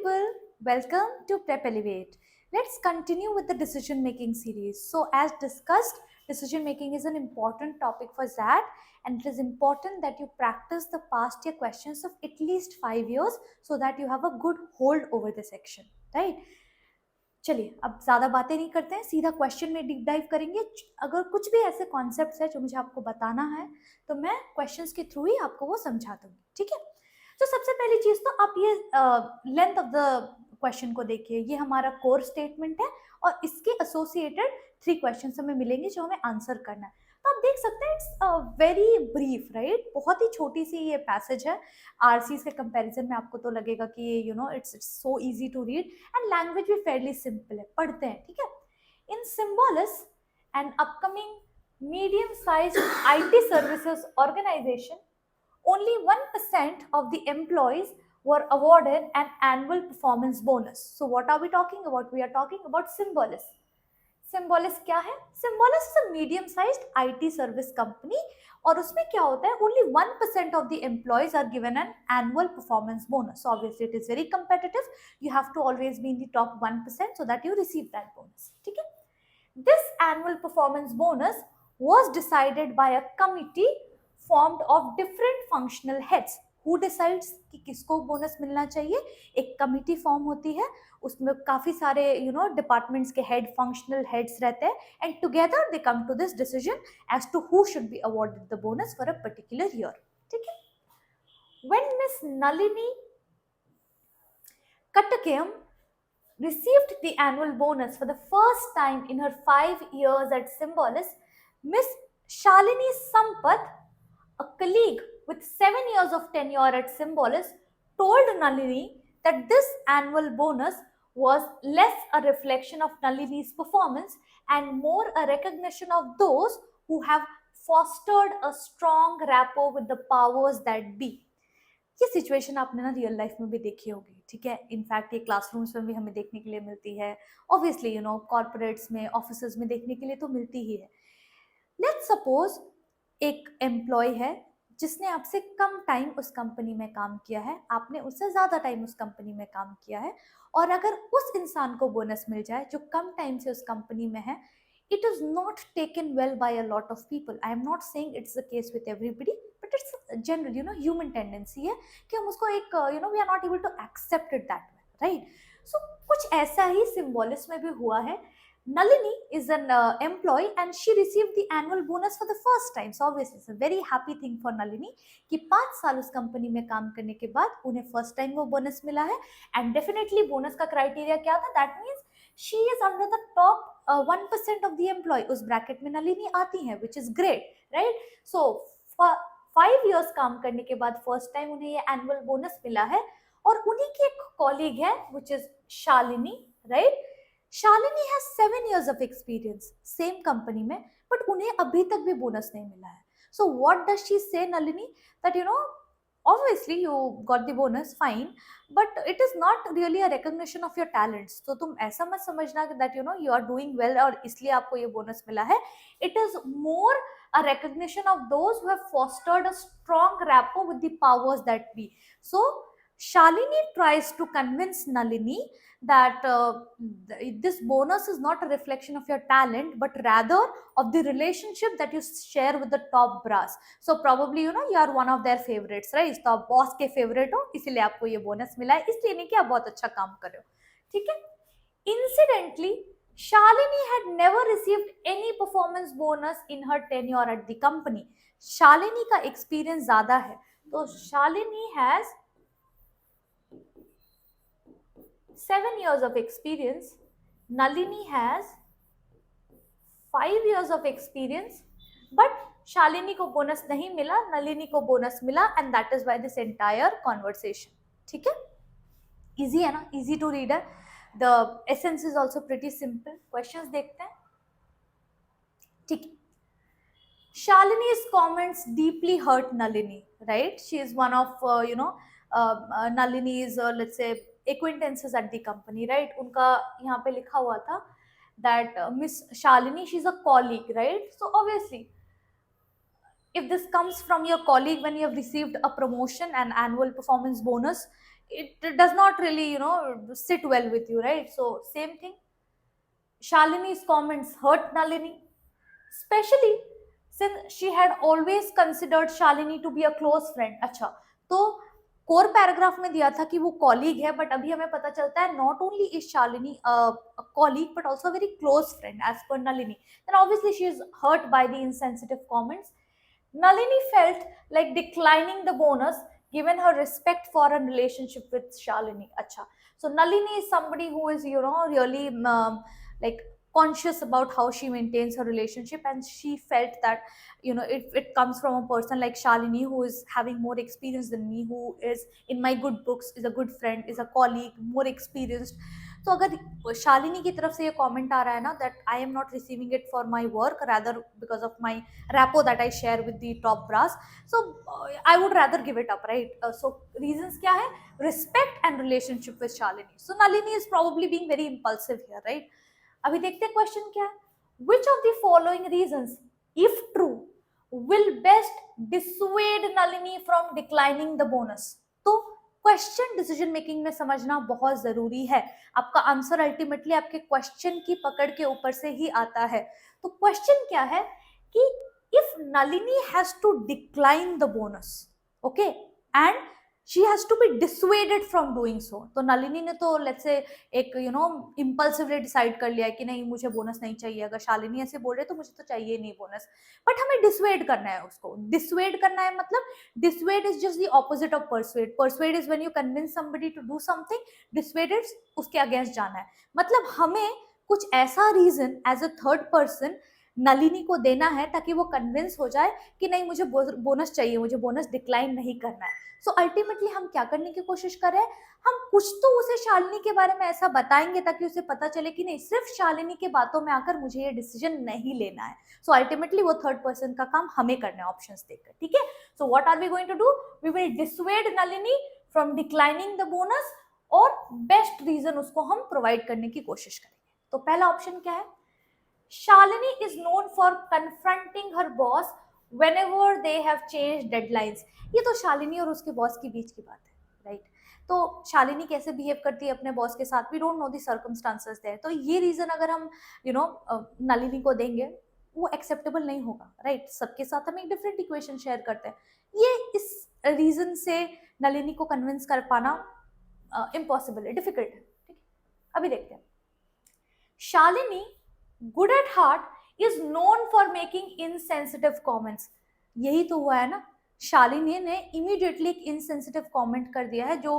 people, welcome to Prep Elevate. Let's continue with the decision making series. So, as discussed, decision making is an important topic for ZAT, and it is important that you practice the past year questions of at least 5 years so that you have a good hold over the section, right? चलिए अब ज़्यादा बातें नहीं करते हैं, सीधा question में deep dive करेंगे। अगर कुछ भी ऐसे कॉन्सेप्ट्स है जो मुझे आपको बताना है तो मैं क्वेश्चंस के थ्रू ही आपको वो समझा दूंगी, ठीक है। तो सबसे पहली चीज़ तो आप ये लेंथ ऑफ द क्वेश्चन को देखिए, ये हमारा कोर स्टेटमेंट है और इसके एसोसिएटेड 3 क्वेश्चन हमें मिलेंगे जो हमें आंसर करना है। तो आप देख सकते हैं इट्स वेरी ब्रीफ, राइट, बहुत ही छोटी सी ये पैसेज है। आरसीज के कंपैरिजन में आपको तो लगेगा कि it's so easy to read and language भी फेयरली सिंपल है, पढ़ते हैं, ठीक है। इन Symbiolis, an upcoming medium-sized IT services organization, only 1% of the employees were awarded an annual performance bonus. So what are we talking about? We are talking about Symbiolis. Symbiolis क्या है? Symbiolis is a medium-sized IT service company और उसमें क्या होता है? Only 1% of the employees are given an annual performance bonus. So obviously it is very competitive. You have to always be in the top 1% so that you receive that bonus. ठीक है? This annual performance bonus was decided by a committee formed of different functional heads. Who decides कि किसको bonus मिलना चाहिए? एक committee form होती है, उसमें काफी सारे डिपार्टमेंट्स के हेड, फंक्शनल हेड्स रहते हैं, and together they come to this decision as to who should be awarded the bonus for a particular year, ठीक है। When Miss Nalini Kattakayam received the annual bonus for the first time in her 5 years at Symbiolis, Miss Shalini Sampath, a colleague with 7 years of tenure at Symbiolis, told Nalini that this annual bonus was less a reflection of Nalini's performance and more a recognition of those who have fostered a strong rapport with the powers that be. ये situation आपने ना real life में भी देखी होगी, ठीक है। In fact ये क्लासरूम्स में भी हमें देखने के लिए मिलती है, ऑब्वियसली कॉर्पोरेट्स में, ऑफिसेज में देखने के लिए तो मिलती ही है। लेट्स सपोज एक एम्प्लॉय है जिसने आपसे कम टाइम उस कंपनी में काम किया है, आपने उससे ज़्यादा टाइम उस कंपनी में काम किया है, और अगर उस इंसान को बोनस मिल जाए जो कम टाइम से उस कंपनी में है, it is not taken well by a lot of people. I am not saying it's the case with everybody, but it's a general human tendency है कि हम उसको एक we are not able to accept it that way, right? So कुछ ऐसा ही Symbiolis में भी हुआ है। Nalini is an employee and she received the annual bonus for the first time. So obviously it's a very happy thing for Nalini कि 5 साल उस company में काम करने के बाद उन्हें फर्स्ट टाइम वो बोनस मिला है। एंड डेफिनेटली बोनस का क्राइटेरिया क्या था? That means she is under the top 1% of the employee. उस ब्रैकेट में नलिनी आती है, which is great, right? So 5 years काम करने के बाद फर्स्ट टाइम उन्हें ये एनुअल बोनस मिला है, और उन्हीं की एक कॉलीग है which is Shalini, right? Shalini has 7 years of experience same company में, बट उन्हें अभी तक भी बोनस नहीं मिला है। So what does she say, Nalini? That obviously you got the bonus, fine, but it is not really a recognition of your talents. तो तुम ऐसा मत समझना that you are doing well और इसलिए आपको ये बोनस मिला है. It is more a recognition of those who have fostered a strong rapport with the powers that be. So Shalini tries to convince Nalini that this bonus is not a reflection of your talent, but rather of the relationship that you share with the top brass. So probably you are one of their favorites, right? तो आप boss के favourite हो, इसीलिए आपको ये bonus मिला है, इसलिए नहीं कि आप बहुत अच्छा काम कर रहे हो, ठीक है। Incidentally, Shalini had never received any performance bonus in her tenure at the company. Shalini का experience ज़्यादा है, तो Shalini has 7 years of experience. Nalini has 5 years of experience, but Shalini को बोनस नहीं मिला, नलिनी को बोनस मिला, and that is why this entire conversation. ठीक है, easy है ना, easy to read है. The essence is also pretty simple. Questions देखते हैं, ठीक है. Shalini's comments deeply hurt Nalini, right? She is one of Nalini's let's say acquaintances at the company, right? उनका यहाँ पे लिखा हुआ था that Miss Shalini, she's a colleague, right? So obviously, if this comes from your colleague when you have received a promotion and annual performance bonus, it does not really, sit well with you, right? So same thing, Shalini's comments hurt Nalini, especially since she had always considered Shalini to be a close friend. अच्छा, तो core paragraph में दिया था कि वो colleague है, but अभी हमें पता चलता है not only is Shalini colleague but also very close friend as per Nalini. Then obviously she is hurt by the insensitive comments. Nalini felt like declining the bonus given her respect for a relationship with Shalini. Acha. So Nalini is somebody who is, really like conscious about how she maintains her relationship, and she felt that, if it comes from a person like Shalini who is having more experience than me, who is in my good books, is a good friend, is a colleague, more experienced. तो अगर शालिनी की तरफ से ये comment आ रहा है ना that I am not receiving it for my work rather because of my rapport that I share with the top brass. So I would rather give it up, right? So reasons kya hai? Respect and relationship with Shalini. So Nalini is probably being very impulsive here, right? Abhi dekhte hain question kya hai? Which of the following reasons, if true, will best dissuade Nalini from declining the bonus? तो question decision making में समझना बहुत जरूरी है. आपका answer ultimately आपके question की पकड़ के ऊपर से ही आता है. तो क्वेश्चन क्या है कि if Nalini has to decline the bonus, okay, and she has to be dissuaded from doing so. तो नलिनी ने तो let's say एक impulsively decide कर लिया है कि नहीं मुझे बोनस नहीं चाहिए. अगर शालिनी ऐसे बोल रहे तो मुझे तो चाहिए नहीं बोनस, बट हमें डिसवेड करना है उसको. डिसवेड करना है मतलब dissuade is just the opposite of persuade. Persuade is when you convince somebody to do something. Dissuade is उसके अगेंस्ट जाना है. मतलब हमें कुछ ऐसा reason as a third person Nalini को देना है ताकि वो कन्विंस हो जाए कि नहीं मुझे बोनस चाहिए, मुझे बोनस डिक्लाइन नहीं करना है. सो अल्टीमेटली हम क्या करने की कोशिश कर रहे हैं, हम कुछ तो उसे शालिनी के बारे में ऐसा बताएंगे ताकि उसे पता चले कि नहीं सिर्फ शालिनी के बातों में आकर मुझे ये डिसीजन नहीं लेना है. सो अल्टीमेटली वो थर्ड पर्सन का काम हमें करना है ऑप्शंस देखकर. ठीक है, so what are we going to do, we will dissuade Nalini from declining the bonus और बेस्ट रीजन उसको हम प्रोवाइड करने की कोशिश करेंगे. तो पहला ऑप्शन क्या है, Shalini is known for confronting her boss whenever they have changed deadlines. ये तो शालिनी और उसके बॉस के बीच की बात है, राइट? तो शालिनी कैसे बिहेव करती है अपने बॉस के साथ, we don't know the circumstances there. तो ये रीजन अगर हम नलिनी को देंगे वो एक्सेप्टेबल नहीं होगा, राइट? सबके साथ हम एक डिफरेंट इक्वेशन शेयर करते हैं. ये इस रीजन से नलिनी को कन्विंस कर पाना इम्पॉसिबल है, डिफिकल्ट है. ठीक है, अभी देखते हैं. Shalini good at heart is known for making insensitive comments. यही तो हुआ है ना, शालिनी ने इमीडिएटली एक इनसेंसिटिव कमेंट कर दिया है जो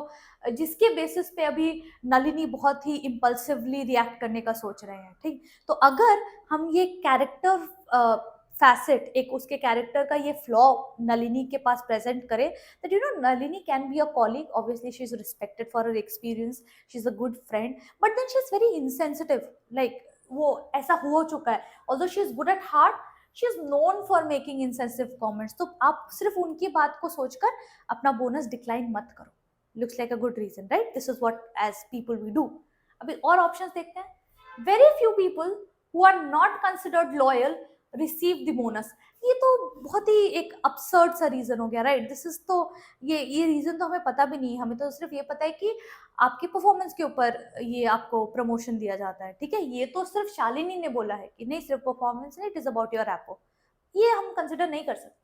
जिसके बेसिस पे अभी नलिनी बहुत ही इम्पल्सिवली रिएक्ट करने का सोच रहे हैं. ठीक, तो अगर हम ये कैरेक्टर फैसेट, एक उसके कैरेक्टर का ये फ्लॉ नलिनी के पास प्रेजेंट करें that Nalini can be a colleague, obviously she is respected for her experience, she is a good friend, but then she is very insensitive. Like वो ऐसा हो चुका है. Although she is good at heart, she is known for making insensitive comments. तो आप सिर्फ उनकी बात को सोचकर अपना बोनस डिक्लाइन मत करो. Looks like a good reason, right? This is what as people we do. अभी और ऑप्शंस देखते हैं. Very few people who are not considered loyal receive the bonus. ये तो बहुत ही एक absurd सा रीजन हो गया, राइट? दिस इज तो ये रीजन तो हमें पता भी नहीं है. हमें तो सिर्फ ये पता है कि आपके परफॉर्मेंस के ऊपर ये आपको प्रमोशन दिया जाता है. ठीक है, ये तो सिर्फ शालिनी ने बोला है कि नहीं सिर्फ परफॉर्मेंस नहीं, it is about your rapport. ये हम कंसिडर नहीं कर सकते.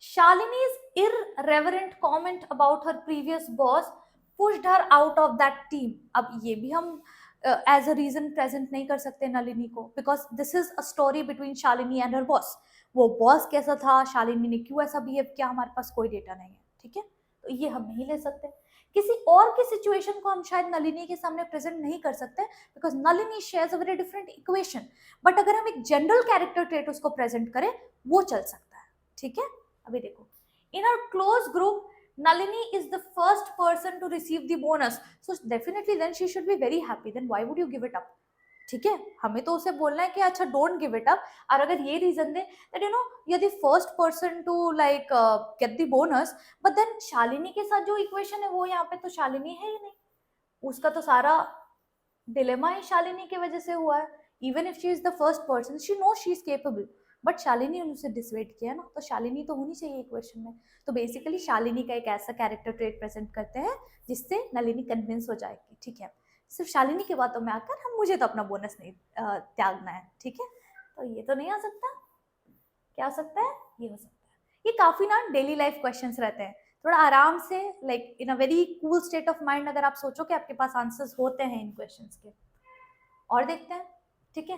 Shalini's irreverent comment about her previous boss pushed her out of that team. अब ये भी हम एज अ रीजन प्रेजेंट नहीं कर सकते नलिनी को, because this is a story between Shalini and her boss. वो बॉस कैसा था, शालिनी ने क्यों ऐसा बिहेव किया, हमारे पास कोई डेटा नहीं है. ठीक है, तो ये हम नहीं ले सकते. किसी और की सिचुएशन को हम शायद नलिनी के सामने प्रेजेंट नहीं कर सकते because Nalini shares a very different equation. But अगर हम एक जनरल कैरेक्टर ट्रेट उसको प्रेजेंट करें वो चल सकता है. ठीक है, अभी देखो. In our close group Nalini is the first person to receive the bonus, so definitely then she should be very happy. Then why would you give it up? ठीक है, हमें तो उसे बोलना है कि अच्छा डोंट गिव इट अप. और अगर ये रीजन दे that you are the first person to like get the bonus, but then Shalini के साथ जो इक्वेशन है वो यहाँ पे तो शालिनी है ही नहीं. उसका तो सारा डिलेमा ही शालिनी की वजह से हुआ है. Even if she is the first person, she know she is capable, but Shalini ने उसे डिसवेट किया ना, तो शालिनी तो होनी चाहिए क्वेश्चन में। तो बेसिकली शालिनी का एक ऐसा कैरेक्टर ट्रेट प्रेजेंट करते हैं जिससे नलिनी कन्विंस हो जाएगी, ठीक है। सिर्फ शालिनी की बातों में आकर हम, मुझे तो अपना बोनस नहीं त्यागना है, ठीक है। तो ये तो नहीं आ सकता, क्या हो सकता है, ये हो सकता है। ये काफी ना डेली लाइफ क्वेश्चंस रहते हैं, थोड़ा आराम से, like in a very cool state of mind अगर आप सोचो कि आपके पास आंसर्स होते हैं इन क्वेश्चंस के। और देखते हैं, ठीक है।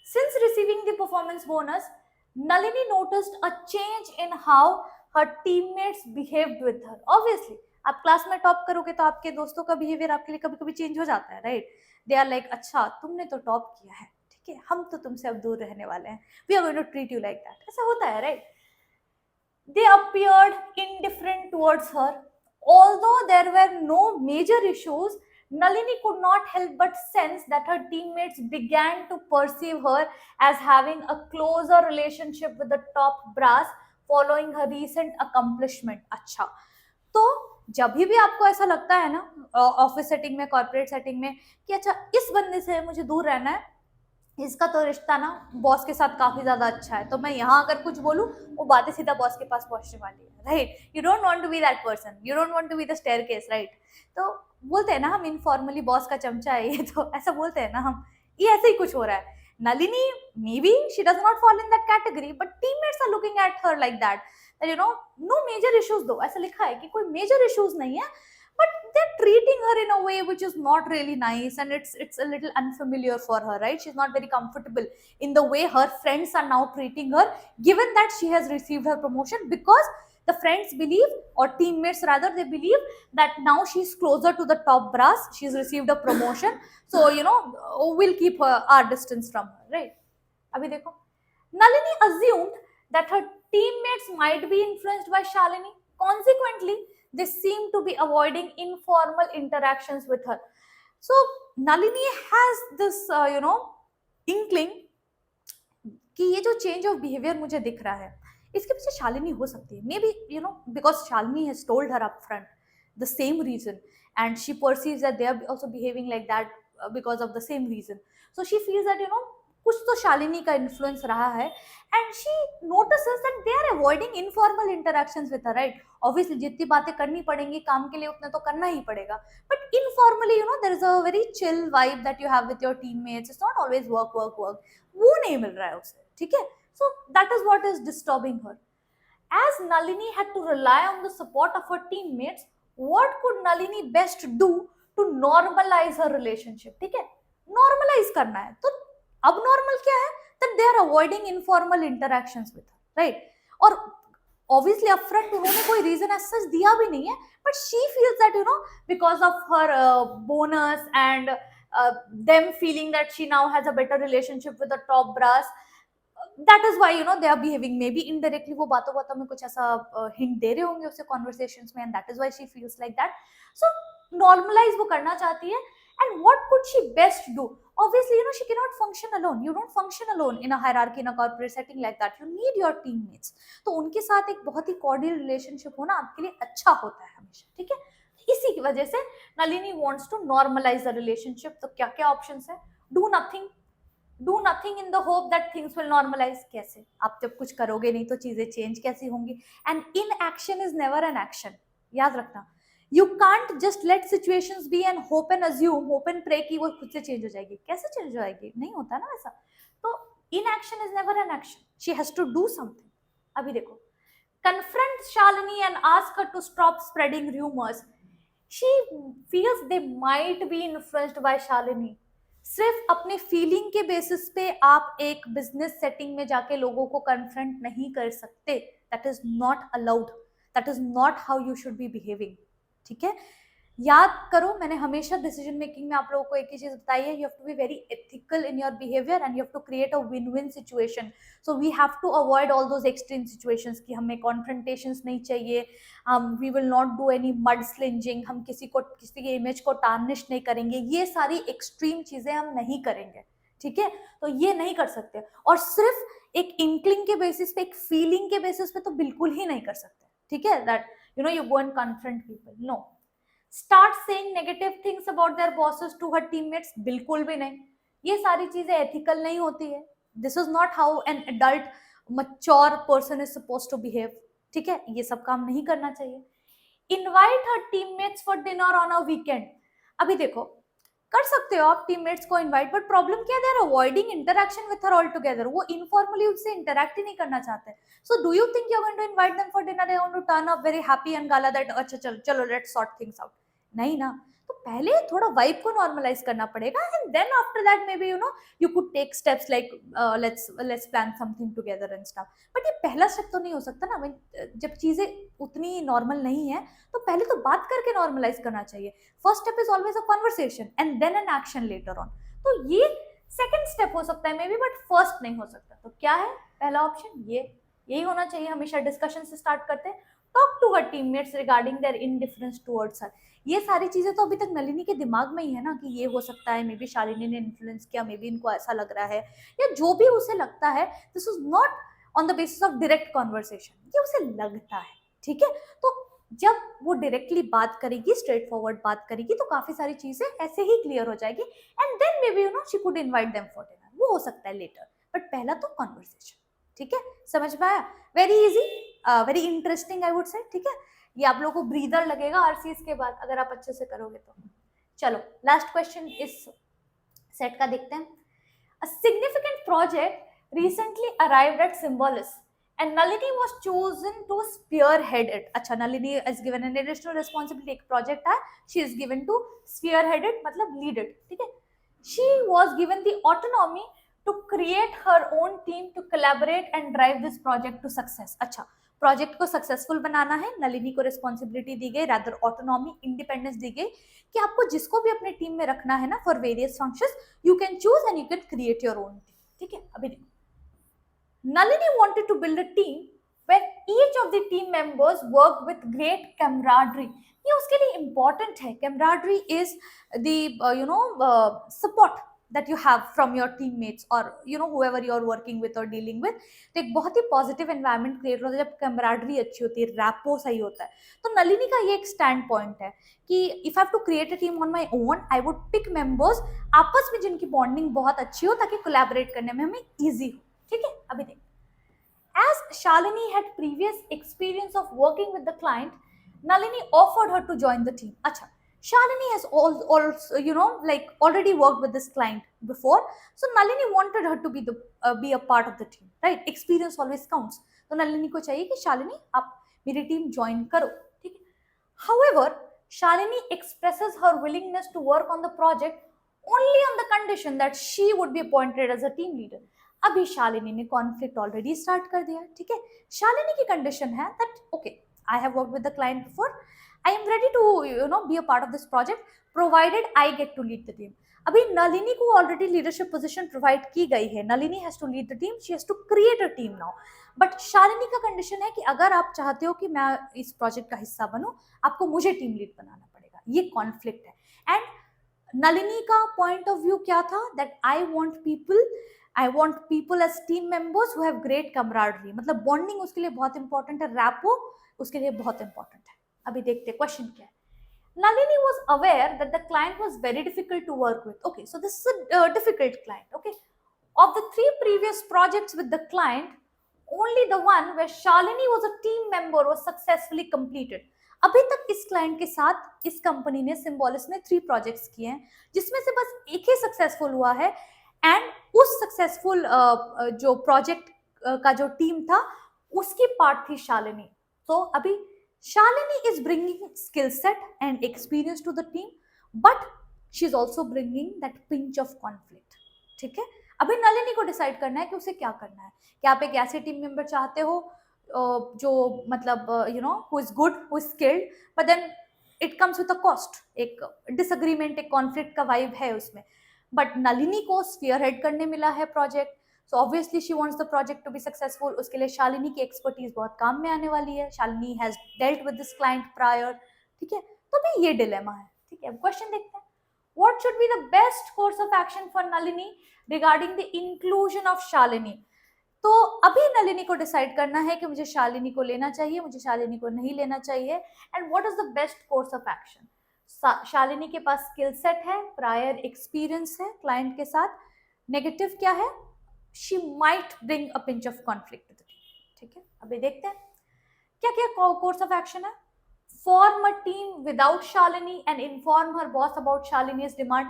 Since receiving the performance bonus, Nalini noticed a change in how her teammates behaved with her. Obviously आप क्लास में टॉप करोगे तो आपके दोस्तों का बिहेवियर आपके लिए कभी कभी चेंज हो जाता है, राइट। दे आर लाइक, अच्छा तुमने तो टॉप किया है, ठीक है, हम तो तुमसे अब दूर रहने वाले हैं, we are going to treat you like that, ऐसा होता है, right. They appeared indifferent towards her. Although there were no major issues, Nalini could not help but sense that her teammates began to perceive her as having a closer relationship with the top brass following her recent accomplishment. अच्छा, तो जब भी आपको ऐसा लगता है ना office setting में, कॉर्पोरेट सेटिंग में, कि अच्छा इस बंदे से मुझे दूर रहना है, इसका तो रिश्ता ना बॉस के साथ काफी ज्यादा अच्छा है, तो मैं यहाँ अगर कुछ बोलूँ वो बातें सीधा बॉस के पास पहुंचने वाली है, right. You don't want to be that person, you don't want to be the staircase, right. तो बोलते हैं ना हम इनफॉर्मली, बॉस का चमचा है ये, तो ऐसा बोलते हैं ना हम, ये ऐसे ही कुछ हो रहा है। Nalini, may be she does not fall in that category, but teammates are looking at her like that, you know, no major issues, though ऐसा लिखा है कि कोई मेजर इश्यूज नहीं है, but they're treating her in a way which is not really nice, and it's a little unfamiliar for her, right. She's not very comfortable in the way her friends are now treating her, given that she has received her promotion, because the friends believe, or teammates rather, they believe that now she's closer to the top brass, she's received a promotion, so you know, we'll keep our distance from her, right. Abhi dekho, Nalini assumed that her teammates might be influenced by Shalini. Consequently, they seem to be avoiding informal interactions with her. So Nalini has this, inkling कि ये जो change of behaviour मुझे दिख रहा है, इसके पीछे शालिनी हो सकती है, may B, you know, because Shalini has told her up front the same reason, and she perceives that they are also behaving like that because of the same reason. So she feels that, you know, कुछ तो शालिनी का influence रहा है, and she notices that they are avoiding informal interactions with her, right. Obviously जितनी बातें करनी पड़ेंगी काम के लिए उतने तो करना ही पड़ेगा, but informally, you know, there is a very chill vibe that you have with your teammates, it's not always work work work, वो नहीं मिल रहा है उसे, ठीक है। So that is what is disturbing her. As Nalini had to rely on the support of her teammates, what could Nalini best do to normalize her relationship? ठीक है, normalize करना है, तो अब normal क्या है, that they are avoiding informal interactions with her, right? और obviously upfront उन्होंने कोई reason as such दिया भी नहीं है, but she feels that, you know, because of her bonus and them feeling that she now has a better relationship with the top brass, that is why, you know, they are behaving, maybe indirectly वो बातों बातों में कुछ ऐसा hint दे रहे होंगे उसे conversations में, and that is why she feels like that. So normalize वो करना चाहती है, and what could she best do? Obviously, you know, she cannot function alone. You don't function alone in a hierarchy, in a corporate setting like that. You need your teammates. तो उनके साथ एक बहुत ही cordial relationship होना आपके लिए अच्छा होता है हमेशा, ठीक है। इसी की वजह से Nalini wants to normalize the relationship. तो क्या क्या options है? Do nothing. Do nothing in the hope that things will normalise. कैसे, आप जब कुछ करोगे नहीं तो चीजें चेंज कैसी होंगी, and inaction is never an action, याद रखना। You can't just let situations be and hope and assume, hope and pray कि वो खुद से चेंज हो जाएगी, कैसे चेंज हो जाएगी, नहीं होता ना ऐसा। तो inaction is never an action, she has to do something. अभी देखो, confront Shalini and ask her to stop spreading rumors. She feels they might be influenced by Shalini. सिर्फ अपने फीलिंग के बेसिस पे आप एक बिजनेस सेटिंग में जाके लोगों को कन्फ्रंट नहीं कर सकते, that is not allowed, that is not how you should be behaving, ठीक है। याद करो, मैंने हमेशा डिसीजन मेकिंग में आप लोगों को एक ही चीज बताई है, you have to be very ethical in your behaviour and you have to create a win win situation. So we have to avoid all those extreme situations कि हमें कॉन्फ्रंटेशंस नहीं चाहिए, we will not do any mud slinging, हम किसी के image को tarnish नहीं करेंगे, ये सारी एक्सट्रीम चीजें हम नहीं करेंगे, ठीक है। तो ये नहीं कर सकते, और सिर्फ एक इंक्लिंग के बेसिस पे, एक फीलिंग के बेसिस पे तो बिल्कुल ही नहीं कर सकते, ठीक है। That you know, you go and confront people, no. Start saying negative things about their bosses to her teammates, बिल्कुल भी नहीं, ये सारी चीजें एथिकल नहीं होती है। This is not how an adult mature person is supposed to behave. ठीक है, ये सब काम नहीं करना चाहिए. Invite her teammates for dinner on a weekend. अभी देखो, कर सकते हो आप टीममेट्स को इनवाइट, बट प्रॉब्लम क्या है, they are avoiding interaction with her all together. वो इनफॉर्मली उससे इंटरेक्ट ही नहीं करना चाहते. So do you think you are going to invite them for dinner, they want to turn up very happy and gala that अच्छा चलो चलो let's sort things out? नहीं ना. तो पहले थोड़ा वाइब को नॉर्मलाइज करना पड़ेगा, and then after that may be you know you could take steps like let's plan something together and stuff. But ये पहला स्टेप तो नहीं हो सकता ना. जब चीजें उतनी नॉर्मल नहीं है तो पहले तो बात करके नॉर्मलाइज करना चाहिए. First step is always a conversation and then an action later on. तो ये सेकंड स्टेप हो सकता है मे बी, बट फर्स्ट नहीं हो सकता. तो क्या है पहला ऑप्शन? ये यही होना चाहिए. हमेशा डिस्कशन से स्टार्ट करते हैं. Talk to her teammates regarding their indifference towards her. ये सारी चीजें तो अभी तक नलिनी के दिमाग में ही है ना कि ये हो सकता है, मे बी शालिनी ने इन्फ्लुएंस किया, मे बी इनको ऐसा लग रहा है, या जो भी उसे लगता है. This is not on the basis of direct conversation, ये उसे लगता है. ठीक है, तो जब वो डायरेक्टली बात करेगी, स्ट्रेट फॉरवर्ड बात करेगी, तो काफी सारी चीजें ऐसे ही क्लियर हो जाएगी. And then may be you know she could invite them for dinner. वो हो सकता है लेटर, बट पहला तो कॉन्वर्सेशन. ठीक है, समझ में आया? Very easy, very interesting I would say. ठीक है, ये आप लोगों को ब्रीदर लगेगा हर चीज के बाद अगर आप अच्छे से करोगे तो. चलो लास्ट क्वेश्चन इस सेट का देखते हैं. A significant project recently arrived at Symbiolis and Nalini was chosen to spearhead it. अच्छा, Nalini is given an additional responsibility. एक project है, she is given to spearhead it, मतलब lead it. ठीक है, she was given the autonomy to create her own team to collaborate and drive this project to success. अच्छा, project को successful बनाना है, नलिनी को रिस्पॉन्सिबिलिटी दी गई, रादर ऑटोनॉमी, इंडिपेंडेंस दी गई कि आपको जिसको भी अपने टीम में रखना है ना for various functions, you can choose and you can create your own team. ठीक है, अभी देखो, Nalini wanted to build a team where each of the team members work with great camaraderie. ये उसके लिए important है. Camaraderie is the support that you have from your teammates or you know whoever you are working with or dealing with. तो एक बहुत ही positive environment create होता है जब camaraderie अच्छी होती है, rapport सही होता है. तो नलिनी का ये एक stand point है कि if I have to create a team on my own, I would pick members आपस में जिनकी bonding बहुत अच्छी हो ताकि collaborate करने में हमें easy हो. ठीक है, अभी देख, as Shalini had previous experience of working with the client, Nalini offered her to join the team. Acha, Shalini has also already worked with this client before, so Nalini wanted her to be a part of the team, right? Experience always counts. तो नलिनी को चाहिए कि शालिनी आप मेरी team join करो. ठीक है, however, Shalini expresses her willingness to work on the project only on the condition that she would be appointed as a team leader. अभी शालिनी ने कॉन्फ्लिक्ट ऑलरेडी स्टार्ट कर दिया. ठीक है, शालिनी की कंडीशन है that okay, I have worked with the client before, I am ready to be a part of this project provided I get to lead the team. अभी नलिनी को ऑलरेडी लीडरशिप पोजीशन प्रोवाइड की गई है. Nalini has to lead the team, she has to create a team now. But Shalini का condition है कि अगर आप चाहते हो कि मैं इस प्रोजेक्ट का हिस्सा बनूं, आपको मुझे टीम लीड बनाना पड़ेगा. ये कॉन्फ्लिक्ट है. एंड नलिनी का पॉइंट ऑफ व्यू क्या था, that I want people as team members who have great camaraderie. मतलब बॉन्डिंग उसके लिए बहुत इंपॉर्टेंट है, रैपो उसके लिए बहुत इंपॉर्टेंट है. अभी देखते हैं क्वेश्चन क्या है. Nalini was aware that the client was very difficult to work with. Okay, so this is a difficult client. Okay, of the 3 previous projects with the client, only the one where Shalini was a team member was successfully completed. अभी तक इस client के साथ इस company ने, Symbiolis ने 3 projects किए हैं जिसमें से बस एक ही सक्सेसफुल हुआ है. एंड उस सक्सेसफुल जो प्रोजेक्ट का जो टीम था उसकी पार्ट थी शालिनी. तो अभी Shalini is bringing skill set and experience to the team, but she is also bringing that pinch of conflict. ठीक है, अभी नलिनी को डिसाइड करना है कि उसे क्या करना है. क्या आप एक ऐसे टीम मेंबर चाहते हो जो मतलब who is good, who is skilled, but then it comes with a cost. एक डिसएग्रीमेंट, एक कॉन्फ्लिक्ट का वाइब है उसमें. बट नलिनी को स्फीयरहेड करने मिला है project, so obviously she wants the project to be successful. उसके लिए शालिनी की एक्सपर्टीज बहुत काम में आने वाली है. Shalini has dealt with this client prior. ठीक है, तो भी ये डिलेमा है. ठीक है, अब क्वेश्चन देखते हैं. What should be the best course of action for Nalini regarding the inclusion of Shalini. तो अभी नलिनी को डिसाइड करना है कि मुझे शालिनी को लेना चाहिए, मुझे शालिनी को नहीं लेना चाहिए, and what is the best course of action. Shalini के पास स्किल सेट है, प्रायर एक्सपीरियंस है क्लाइंट के साथ. नेगेटिव क्या है, she might bring a pinch of conflict to the team. ठीक है, अभी देखते हैं क्या क्या course of action है. Form a team without Shalini and inform her boss about Shalini's demand.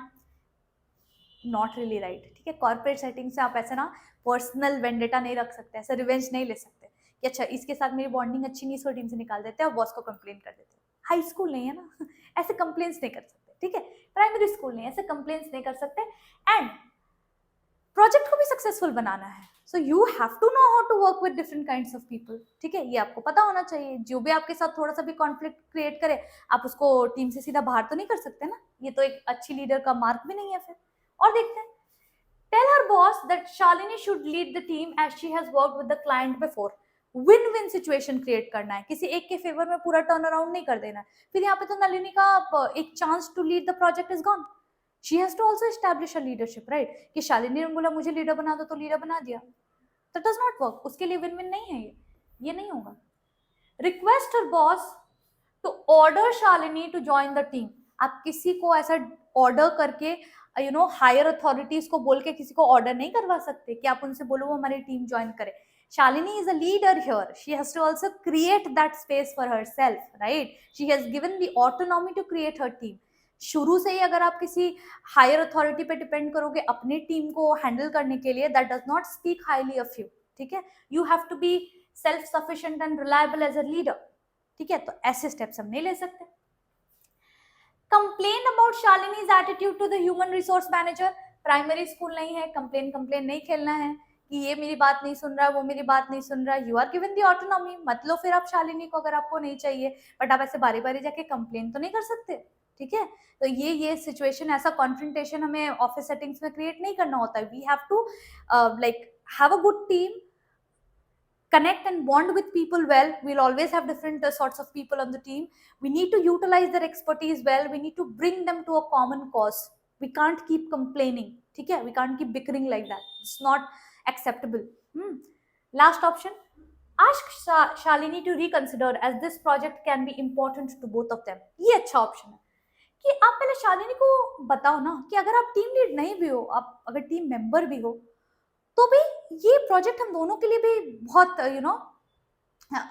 Not really right. ठीक है, कॉर्पोरेट सेटिंग से आप ऐसे ना पर्सनल वेंडेटा नहीं रख सकते, ऐसे रिवेंज नहीं ले सकते कि अच्छा इसके साथ मेरी बॉन्डिंग अच्छी नहीं, इसको टीम से निकाल देते हैं और बॉस को कंप्लेन कर देते हैं. हाई स्कूल नहीं है ना, ऐसे कंप्लेन्स नहीं कर सकते. ठीक है, प्राइमरी स्कूल नहीं, ऐसे कंप्लेन्स नहीं कर सकते. एंड प्रोजेक्ट को भी सक्सेसफुल बनाना है, so you have to know how to work with different kinds of people. ठीक है, ये आपको पता होना चाहिए. जो भी आपके साथ थोड़ा सा भी कॉन्फ्लिक्ट क्रिएट करे, आप उसको टीम से सीधा बाहर तो नहीं कर सकते ना, ये तो एक अच्छी लीडर का मार्क भी नहीं है फिर. और देखते हैं. Tell her boss that Shalini should lead the team as she has worked with the client before. Win-win situation create करना है, किसी एक के फेवर में पूरा टर्न अराउंड नहीं कर देना है. फिर यहाँ पे तो नलिनी का एक chance to lead the project is gone. She has to also establish a leadership, right? कि शालिनी ने बोला मुझे लीडर बना दो तो लीडर बना दिया. That does not work. उसके लिए विन विन नहीं है ये नहीं होगा. Request her boss to order Shalini to join the team. आप किसी को ऐसा ऑर्डर करके हायर अथॉरिटीज को बोल के किसी को ऑर्डर नहीं करवा सकते कि आप उनसे बोलो वो हमारी टीम ज्वाइन करे. Shalini is a leader here. She has to also create that space for herself, right? She has given the autonomy to create her team. शुरू से ही अगर आप किसी हायर अथॉरिटी पे डिपेंड करोगे अपनी टीम को हैंडल करने के लिए, that does not speak highly of you. ठीक है, you have to be self sufficient and reliable as a leader. ठीक है, तो ऐसे स्टेप्स हम नहीं ले सकते. Complain about Shalini's attitude to the human resource manager. Primary school नहीं है, कंप्लेन नहीं खेलना है कि ये मेरी बात नहीं सुन रहा है, वो मेरी बात नहीं सुन रहा है. You are given the autonomy. मत लो फिर आप शालिनी को अगर आपको नहीं चाहिए, बट आप ऐसे बारी बारी जाके कंप्लेन तो नहीं कर सकते. ठीक है, तो ये सिचुएशन, ऐसा कॉन्फ्रंटेशन हमें ऑफिस सेटिंग्स में क्रिएट नहीं करना होता है. We have to like have a good team, connect and bond with people well. We'll always have different sorts of people on the team. We need to utilize their expertise well. We need to bring them to a common cause. We can't keep complaining. ठीक है, we can't keep bickering like that. It's not acceptable. Last option, ask Shalini to reconsider as this project can be important to both of them. ये अच्छा option है कि आप पहले शालिनी को बताओ ना कि अगर आप टीम लीड नहीं भी हो, आप अगर टीम मेंबर भी हो, तो भी ये प्रोजेक्ट हम दोनों के लिए भी बहुत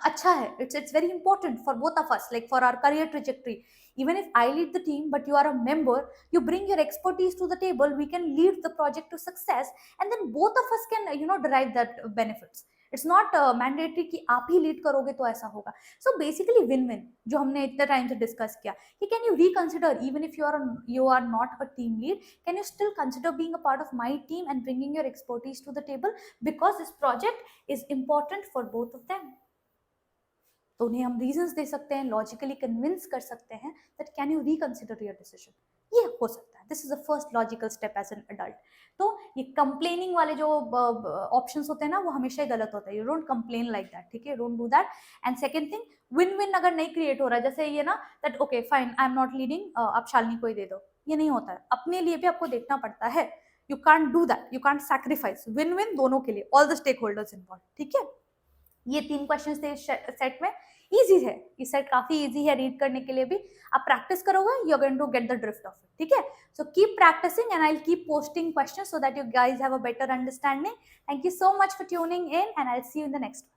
अच्छा है. It's very important for both of us, like for our career trajectory. Even if I lead the team, but you are a member, you bring your expertise to the table, we can lead the project to success, and then both of us can derive that benefits. It's not mandatory कि आप ही lead करोगे तो ऐसा होगा. So basically win-win जो हमने इतने time से डिस्कस किया कि can you reconsider, even if you are not a team lead, can you still consider being a part of my team and bringing your expertise to the table, because this project is important for both of them. तो उन्हें हम reasons दे सकते हैं, logically convince कर सकते हैं that can you reconsider your decision. ये हो सकता है. This is the first logical step as an adult. तो ये कंप्लेनिंग वाले जो ऑप्शंस होते हैं ना, वो हमेशा ही गलत होता है. You don't complain like that. ठीक है, don't do that. And second thing, win win अगर नहीं क्रिएट हो रहा है, जैसे ये ना that okay fine I am not leading, आप शालिनी को ही दे दो, ये नहीं होता है. अपने लिए भी आपको देखना पड़ता है. You can't do that. You can't sacrifice. Win win दोनों के लिए, all the stakeholders involve. ठीक है, ये 3 क्वेश्चंस थे इस सेट में. इजी है, ये सेट काफी इजी है रीड करने के लिए भी. आप प्रैक्टिस करोगे, you are going to get the drift of it. ठीक है, so keep practicing and I will keep posting questions so that you guys have a better understanding. Thank you so much for tuning in and I'll see you in the next one.